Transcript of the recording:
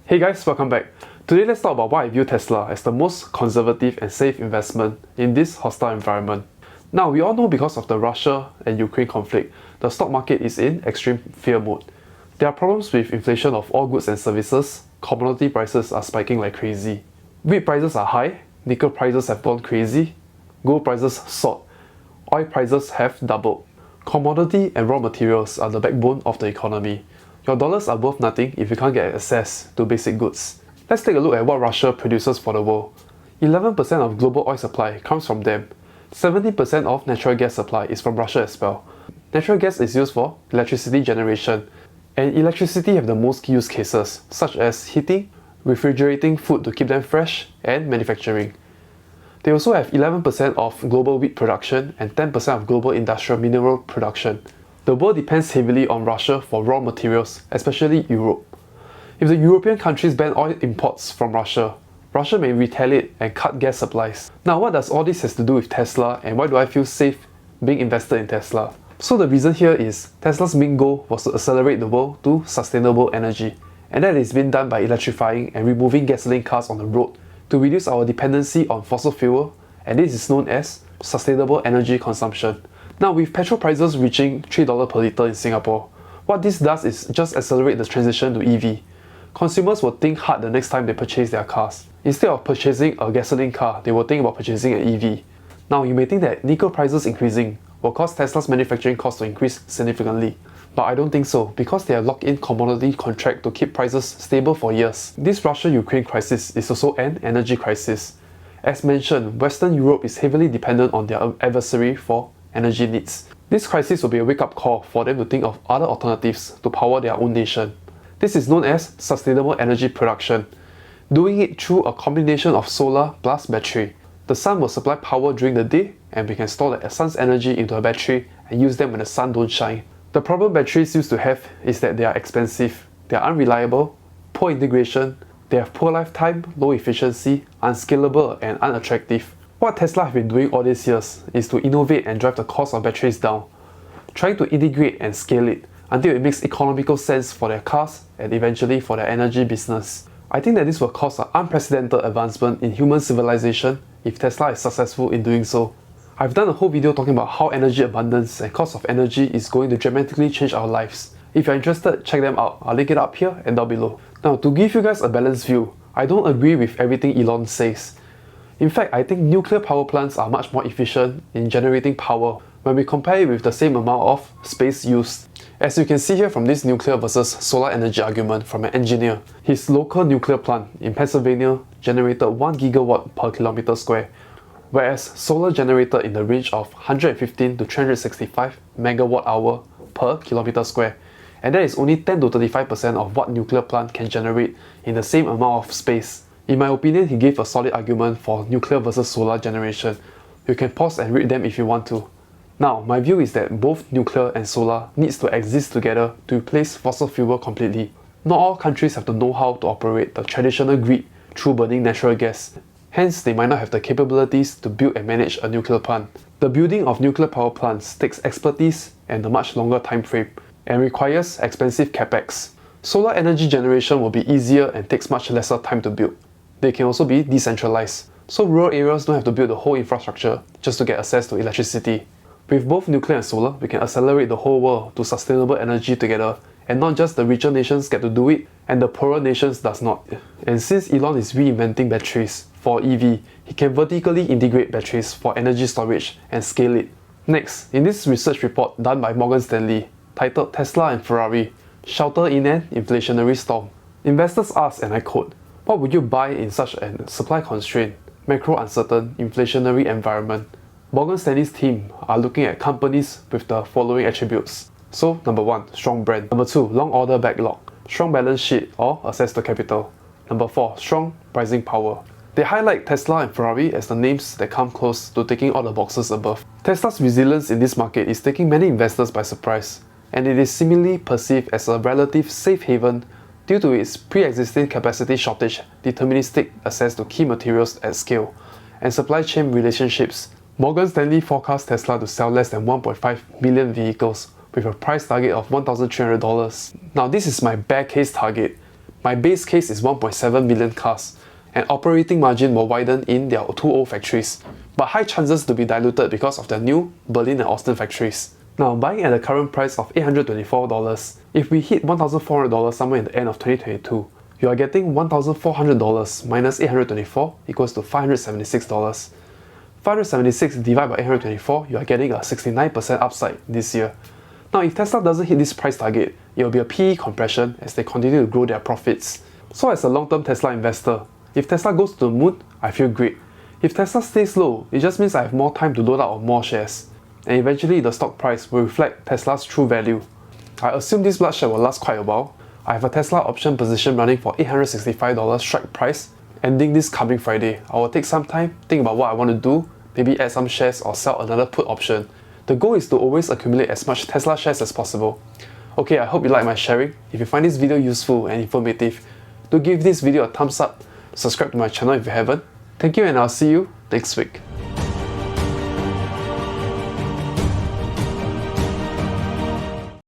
Hey guys, welcome back. Today let's talk about why I view Tesla as the most conservative and safe investment in this hostile environment. Now, we all know because of the Russia and Ukraine conflict, the stock market is in extreme fear mode. There are problems with inflation of all goods and services, commodity prices are spiking like crazy. Wheat prices are high, nickel prices have gone crazy, gold prices soared, oil prices have doubled. Commodity and raw materials are the backbone of the economy. Your dollars are worth nothing if you can't get access to basic goods. Let's take a look at what Russia produces for the world. 11% of global oil supply comes from them. 70% of natural gas supply is from Russia as well. Natural gas is used for electricity generation, and electricity have the most use cases, such as heating, refrigerating food to keep them fresh, and manufacturing. They also have 11% of global wheat production and 10% of global industrial mineral production. The world depends heavily on Russia for raw materials, especially Europe. If the European countries ban oil imports from Russia, Russia may retaliate and cut gas supplies. Now, what does all this have to do with Tesla, and why do I feel safe being invested in Tesla? So the reason here is Tesla's main goal was to accelerate the world to sustainable energy, and that is being done by electrifying and removing gasoline cars on the road to reduce our dependency on fossil fuel, and this is known as sustainable energy consumption. Now, with petrol prices reaching $3 per litre in Singapore, what this does is just accelerate the transition to EV. Consumers will think hard the next time they purchase their cars. Instead of purchasing a gasoline car, they will think about purchasing an EV. Now, you may think that nickel prices increasing will cause Tesla's manufacturing costs to increase significantly. But I don't think so, because they have locked in commodity contract to keep prices stable for years. This Russia-Ukraine crisis is also an energy crisis. As mentioned, Western Europe is heavily dependent on their adversary for energy needs. This crisis will be a wake-up call for them to think of other alternatives to power their own nation. This is known as sustainable energy production, doing it through a combination of solar plus battery. The sun will supply power during the day, and we can store the sun's energy into a battery and use them when the sun don't shine. The problem batteries used to have is that they are expensive, they are unreliable, poor integration, they have poor lifetime, low efficiency, unscalable and unattractive. What Tesla have been doing all these years is to innovate and drive the cost of batteries down, trying to integrate and scale it until it makes economical sense for their cars and eventually for their energy business. I think that this will cause an unprecedented advancement in human civilization if Tesla is successful in doing so. I've done a whole video talking about how energy abundance and cost of energy is going to dramatically change our lives. If you're interested, check them out. I'll link it up here and down below. Now, to give you guys a balanced view, I don't agree with everything Elon says. In fact, I think nuclear power plants are much more efficient in generating power when we compare it with the same amount of space used. As you can see here from this nuclear versus solar energy argument from an engineer, his local nuclear plant in Pennsylvania generated 1 gigawatt per kilometer square, whereas solar generated in the range of 115 to 365 megawatt hour per kilometer square, and that is only 10 to 35% of what nuclear plant can generate in the same amount of space. In my opinion, he gave a solid argument for nuclear versus solar generation. You can pause and read them if you want to. Now, my view is that both nuclear and solar needs to exist together to replace fossil fuel completely. Not all countries have the know-how to operate the traditional grid through burning natural gas. Hence, they might not have the capabilities to build and manage a nuclear plant. The building of nuclear power plants takes expertise and a much longer time frame, and requires expensive capex. Solar energy generation will be easier and takes much lesser time to build. They can also be decentralized, so rural areas don't have to build the whole infrastructure just to get access to electricity. With both nuclear and solar, we can accelerate the whole world to sustainable energy together, and not just the richer nations get to do it and the poorer nations does not. And since Elon is reinventing batteries for EV, he can vertically integrate batteries for energy storage and scale it. Next, in this research report done by Morgan Stanley, titled Tesla and Ferrari, Shelter in an Inflationary Storm, investors asked, and I quote, "What would you buy in such a supply-constrained, macro-uncertain, inflationary environment?" Morgan Stanley's team are looking at companies with the following attributes. So, number 1, strong brand. Number 2, long order backlog, strong balance sheet or access to capital. Number 4, strong pricing power. They highlight Tesla and Ferrari as the names that come close to ticking all the boxes above. Tesla's resilience in this market is taking many investors by surprise, and it is seemingly perceived as a relative safe haven due to its pre-existing capacity shortage, deterministic access to key materials at scale, and supply chain relationships. Morgan Stanley forecasts Tesla to sell less than 1.5 million vehicles with a price target of $1,300. Now, this is my bear case target. My base case is 1.7 million cars, and operating margin will widen in their two old factories, but high chances to be diluted because of their new Berlin and Austin factories. Now, buying at the current price of $824, if we hit $1,400 somewhere in the end of 2022, you are getting $1,400 minus 824 equals to $576. 576 divided by 824, you are getting a 69% upside this year. Now, if Tesla doesn't hit this price target, it will be a PE compression as they continue to grow their profits. So as a long-term Tesla investor, if Tesla goes to the moon, I feel great. If Tesla stays low, it just means I have more time to load out on more shares. And eventually the stock price will reflect Tesla's true value. I assume this bloodshed will last quite a while. I have a Tesla option position running for $865 strike price, ending this coming Friday. I will take some time, think about what I want to do, maybe add some shares or sell another put option. The goal is to always accumulate as much Tesla shares as possible. Okay, I hope you like my sharing. If you find this video useful and informative, do give this video a thumbs up, subscribe to my channel if you haven't. Thank you and I'll see you next week.